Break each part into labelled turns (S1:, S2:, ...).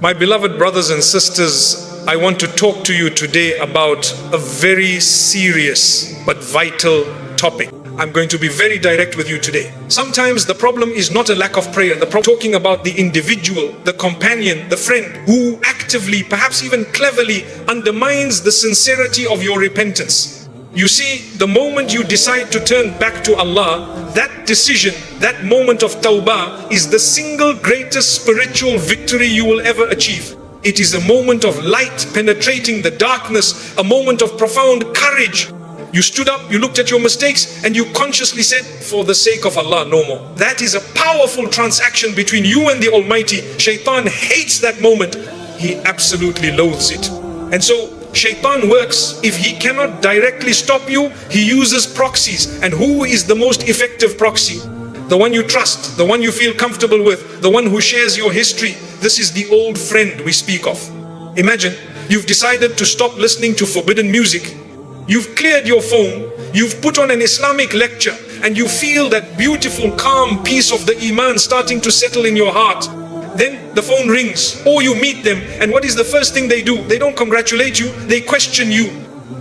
S1: My beloved brothers and sisters, I want to talk to you today about a very serious but vital topic. I'm going to be very direct with you today. Sometimes the problem is not a lack of prayer. The problem talking about the individual, the companion, the friend who actively, perhaps even cleverly, undermines the sincerity of your repentance. You see, the moment you decide to turn back to Allah, that decision, that moment of tawbah is the single greatest spiritual victory you will ever achieve. It is a moment of light penetrating the darkness, a moment of profound courage. You stood up, you looked at your mistakes, and you consciously said, for the sake of Allah, no more. That is a powerful transaction between you and the Almighty. Shaitan hates that moment. He absolutely loathes it. And so, Shaitan works. If he cannot directly stop you, he uses proxies. And who is the most effective proxy? The one you trust, the one you feel comfortable with, the one who shares your history. This is the old friend we speak of. Imagine, you've decided to stop listening to forbidden music. You've cleared your phone, you've put on an Islamic lecture, and you feel that beautiful, calm peace of the Iman starting to settle in your heart. Then the phone rings, or you meet them, and what is the first thing they do? They don't congratulate you, they question you.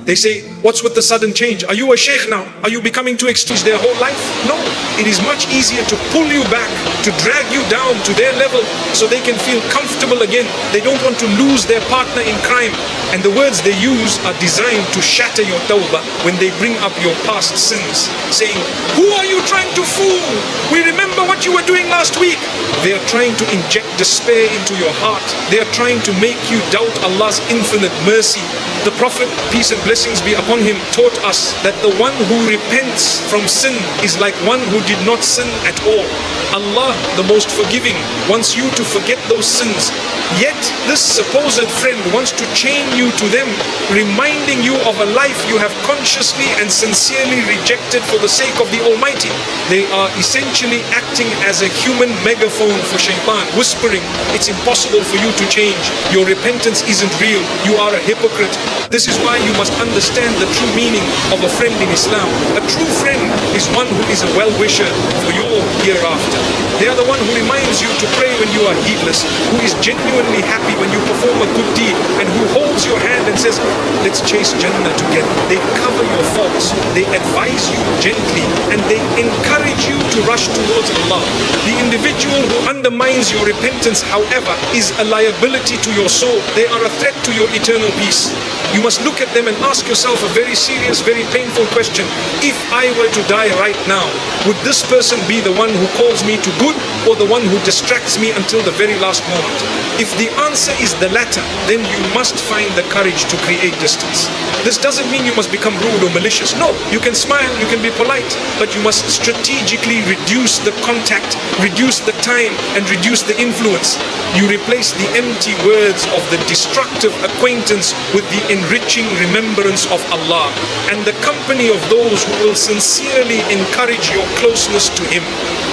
S1: They say, what's with the sudden change? Are you a sheikh now? Are you becoming too extreme their whole life? No, it is much easier to pull you back, to drag you down to their level so they can feel comfortable again. They don't want to lose their partner in crime. And the words they use are designed to shatter your tawbah when they bring up your past sins, saying, who are you trying to fool? We remember what you were doing last week. They are trying to inject despair into your heart. They are trying to make you doubt Allah's infinite mercy. The Prophet, peace and blessings be upon him, taught us that the one who repents from sin is like one who did not sin at all. Allah, the most forgiving, wants you to forget those sins. Yet this supposed friend wants to chain you to them, reminding you of a life you have consciously and sincerely rejected for the sake of the Almighty. They are essentially acting as a human megaphone for Shaitan, whispering, it's impossible for you to change. Your repentance isn't real. You are a hypocrite. This is why you must understand the true meaning of a friend in Islam. A true friend is one who is a well-wisher for your hereafter. They are the one who reminds you to pray when you are heedless, who is genuinely happy when you perform a good deed, and who holds your hand and says, let's chase Jannah together. They cover your faults, they advise you gently, and they encourage you to rush towards Allah. The individual who undermines your repentance, however, is a liability to your soul. They are a threat to your eternal peace. You must look at them and ask yourself a very serious, very painful question. If I were to die right now, would this person be the one who calls me to good, or the one who distracts me until the very last moment? If the answer is the latter, then you must find the courage to create distance. This doesn't mean you must become rude or malicious. No, you can smile, you can be polite, but you must strategically reduce the contact, reduce the time, and reduce the influence. You replace the empty words of the destructive acquaintance with the enriching remembrance of Allah and the company of those who will sincerely encourage your closeness to Him.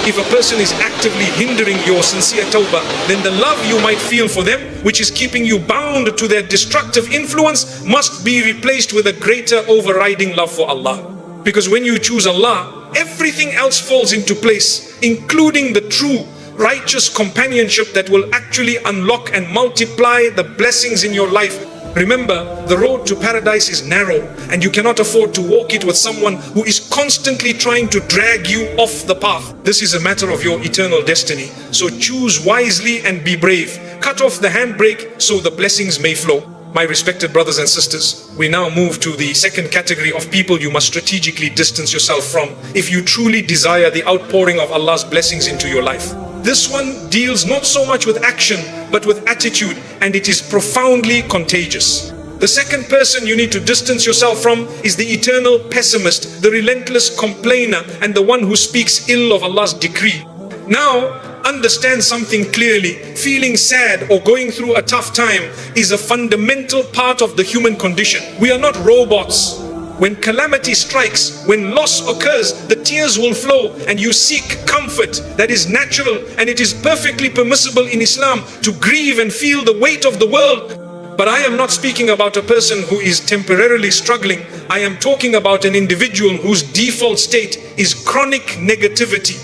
S1: If a person is actively hindering your sincere tawbah, then the love you might feel for them, which is keeping you bound to their destructive influence, must be replaced with a greater overriding love for Allah. Because when you choose Allah, everything else falls into place, including the true righteous companionship that will actually unlock and multiply the blessings in your life. Remember, the road to paradise is narrow, and you cannot afford to walk it with someone who is constantly trying to drag you off the path. This is a matter of your eternal destiny. So choose wisely and be brave. Cut off the handbrake so the blessings may flow. My respected brothers and sisters, we now move to the second category of people you must strategically distance yourself from if you truly desire the outpouring of Allah's blessings into your life. This one deals not so much with action, but with attitude, and it is profoundly contagious. The second person you need to distance yourself from is the eternal pessimist, the relentless complainer, and the one who speaks ill of Allah's decree. Now, understand something clearly. Feeling sad or going through a tough time is a fundamental part of the human condition. We are not robots. When calamity strikes, when loss occurs, the tears will flow and you seek comfort. That is natural, and it is perfectly permissible in Islam to grieve and feel the weight of the world. But I am not speaking about a person who is temporarily struggling. I am talking about an individual whose default state is chronic negativity.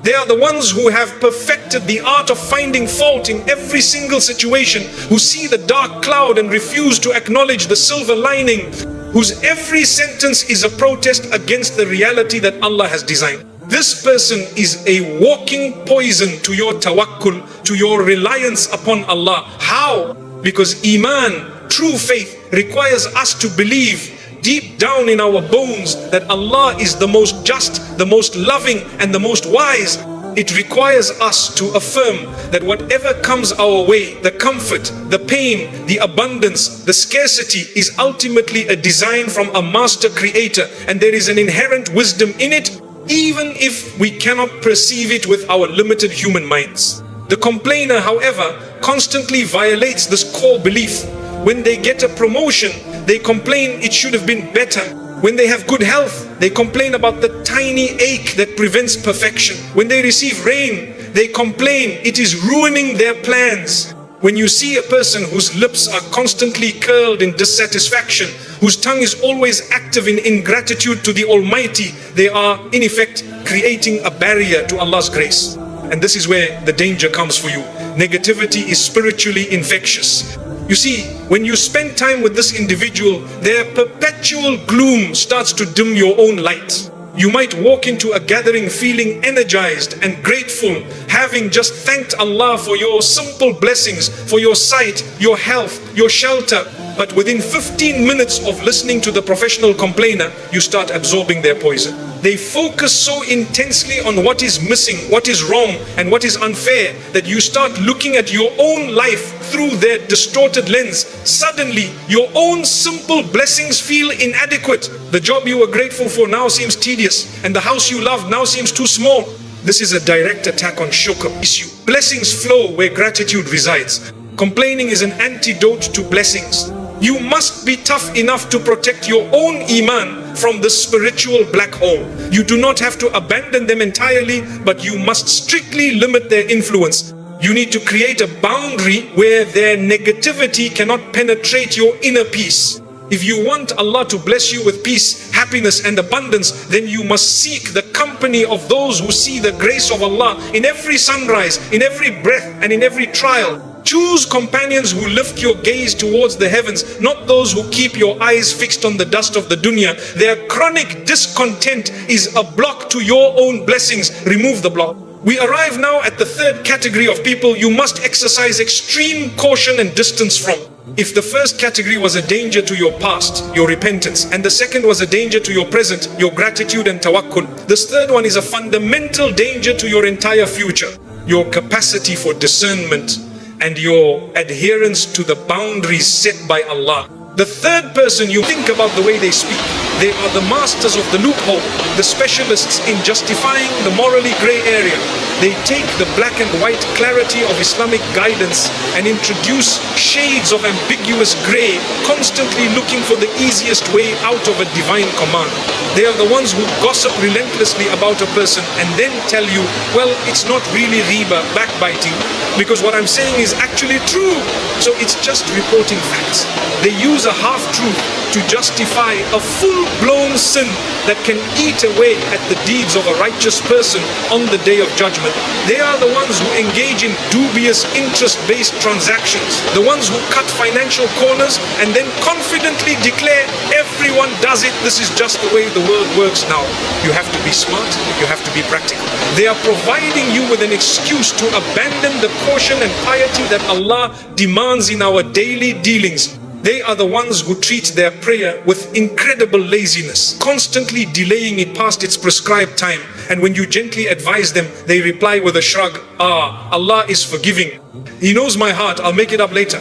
S1: They are the ones who have perfected the art of finding fault in every single situation, who see the dark cloud and refuse to acknowledge the silver lining, whose every sentence is a protest against the reality that Allah has designed. This person is a walking poison to your tawakkul, to your reliance upon Allah. How? Because Iman, true faith, requires us to believe deep down in our bones that Allah is the most just, the most loving, and the most wise. It requires us to affirm that whatever comes our way, the comfort, the pain, the abundance, the scarcity, is ultimately a design from a master creator, and there is an inherent wisdom in it, even if we cannot perceive it with our limited human minds. The complainer, however, constantly violates this core belief. When they get a promotion, they complain it should have been better. When they have good health, they complain about the tiny ache that prevents perfection. When they receive rain, they complain it is ruining their plans. When you see a person whose lips are constantly curled in dissatisfaction, whose tongue is always active in ingratitude to the Almighty, they are in effect creating a barrier to Allah's grace. And this is where the danger comes for you. Negativity is spiritually infectious. You see, when you spend time with this individual, their perpetual gloom starts to dim your own light. You might walk into a gathering feeling energized and grateful, having just thanked Allah for your simple blessings, for your sight, your health, your shelter. But within 15 minutes of listening to the professional complainer, you start absorbing their poison. They focus so intensely on what is missing, what is wrong, and what is unfair, that you start looking at your own life through their distorted lens. Suddenly, your own simple blessings feel inadequate. The job you were grateful for now seems tedious, and the house you loved now seems too small. This is a direct attack on shukr issue. Blessings flow where gratitude resides. Complaining is an antidote to blessings. You must be tough enough to protect your own Iman from the spiritual black hole. You do not have to abandon them entirely, but you must strictly limit their influence. You need to create a boundary where their negativity cannot penetrate your inner peace. If you want Allah to bless you with peace, happiness, and abundance, then you must seek the company of those who see the grace of Allah in every sunrise, in every breath, and in every trial. Choose companions who lift your gaze towards the heavens, not those who keep your eyes fixed on the dust of the dunya. Their chronic discontent is a block to your own blessings. Remove the block. We arrive now at the third category of people you must exercise extreme caution and distance from. If the first category was a danger to your past, your repentance, and the second was a danger to your present, your gratitude and tawakkul, this third one is a fundamental danger to your entire future, your capacity for discernment and your adherence to the boundaries set by Allah. The third person, you think about the way they speak. They are the masters of the loophole, the specialists in justifying the morally grey area. They take the black and white clarity of Islamic guidance and introduce shades of ambiguous grey, constantly looking for the easiest way out of a divine command. They are the ones who gossip relentlessly about a person and then tell you, well, it's not really riba, backbiting, because what I'm saying is actually true. So it's just reporting facts. They use a half-truth to justify a full-blown sin that can eat away at the deeds of a righteous person on the day of judgment. They are the ones who engage in dubious interest-based transactions, the ones who cut financial corners and then confidently declare everyone does it, this is just the way the world works now. You have to be smart, you have to be practical. They are providing you with an excuse to abandon the caution and piety that Allah demands in our daily dealings. They are the ones who treat their prayer with incredible laziness, constantly delaying it past its prescribed time. And when you gently advise them, they reply with a shrug, Allah is forgiving. He knows my heart, I'll make it up later.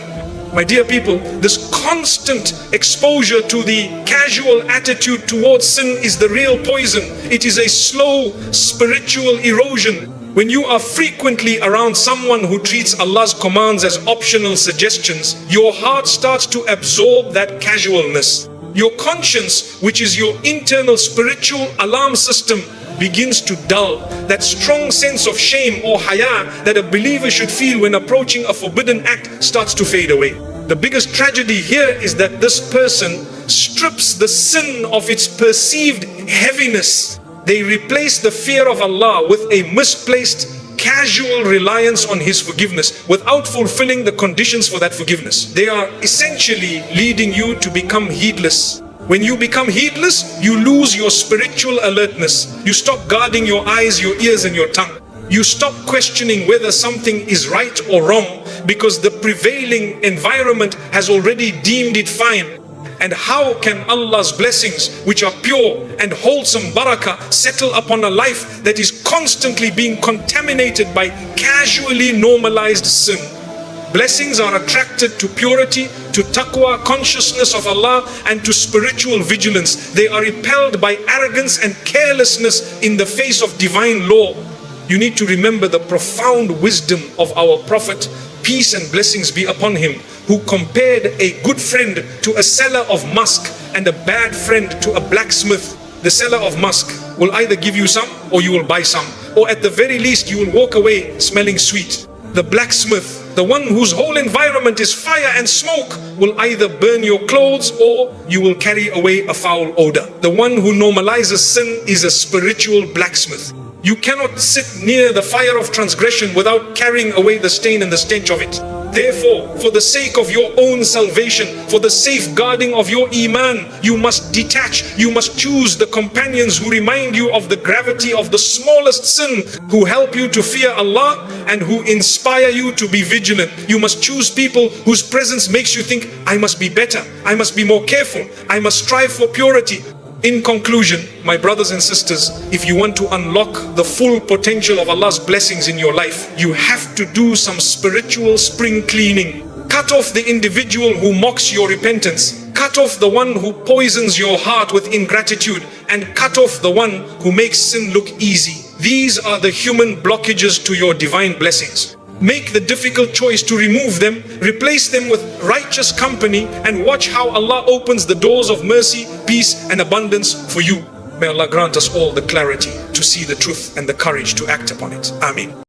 S1: My dear people, this constant exposure to the casual attitude towards sin is the real poison. It is a slow spiritual erosion. When you are frequently around someone who treats Allah's commands as optional suggestions, your heart starts to absorb that casualness. Your conscience, which is your internal spiritual alarm system, begins to dull. That strong sense of shame or haya that a believer should feel when approaching a forbidden act starts to fade away. The biggest tragedy here is that this person strips the sin of its perceived heaviness. They replace the fear of Allah with a misplaced, casual reliance on His forgiveness without fulfilling the conditions for that forgiveness. They are essentially leading you to become heedless. When you become heedless, you lose your spiritual alertness. You stop guarding your eyes, your ears, and your tongue. You stop questioning whether something is right or wrong because the prevailing environment has already deemed it fine. And how can Allah's blessings, which are pure and wholesome barakah, settle upon a life that is constantly being contaminated by casually normalized sin? Blessings are attracted to purity, to taqwa, consciousness of Allah, and to spiritual vigilance. They are repelled by arrogance and carelessness in the face of divine law. You need to remember the profound wisdom of our Prophet, peace and blessings be upon him, who compared a good friend to a seller of musk and a bad friend to a blacksmith. The seller of musk will either give you some or you will buy some, or at the very least you will walk away smelling sweet. The blacksmith, the one whose whole environment is fire and smoke, will either burn your clothes or you will carry away a foul odor. The one who normalizes sin is a spiritual blacksmith. You cannot sit near the fire of transgression without carrying away the stain and the stench of it. Therefore, for the sake of your own salvation, for the safeguarding of your iman, you must detach, you must choose the companions who remind you of the gravity of the smallest sin, who help you to fear Allah and who inspire you to be vigilant. You must choose people whose presence makes you think, I must be better, I must be more careful, I must strive for purity. In conclusion, my brothers and sisters, if you want to unlock the full potential of Allah's blessings in your life, you have to do some spiritual spring cleaning. Cut off the individual who mocks your repentance. Cut off the one who poisons your heart with ingratitude. And cut off the one who makes sin look easy. These are the human blockages to your divine blessings. Make the difficult choice to remove them, replace them with righteous company, and watch how Allah opens the doors of mercy, peace, and abundance for you. May Allah grant us all the clarity to see the truth and the courage to act upon it. Ameen.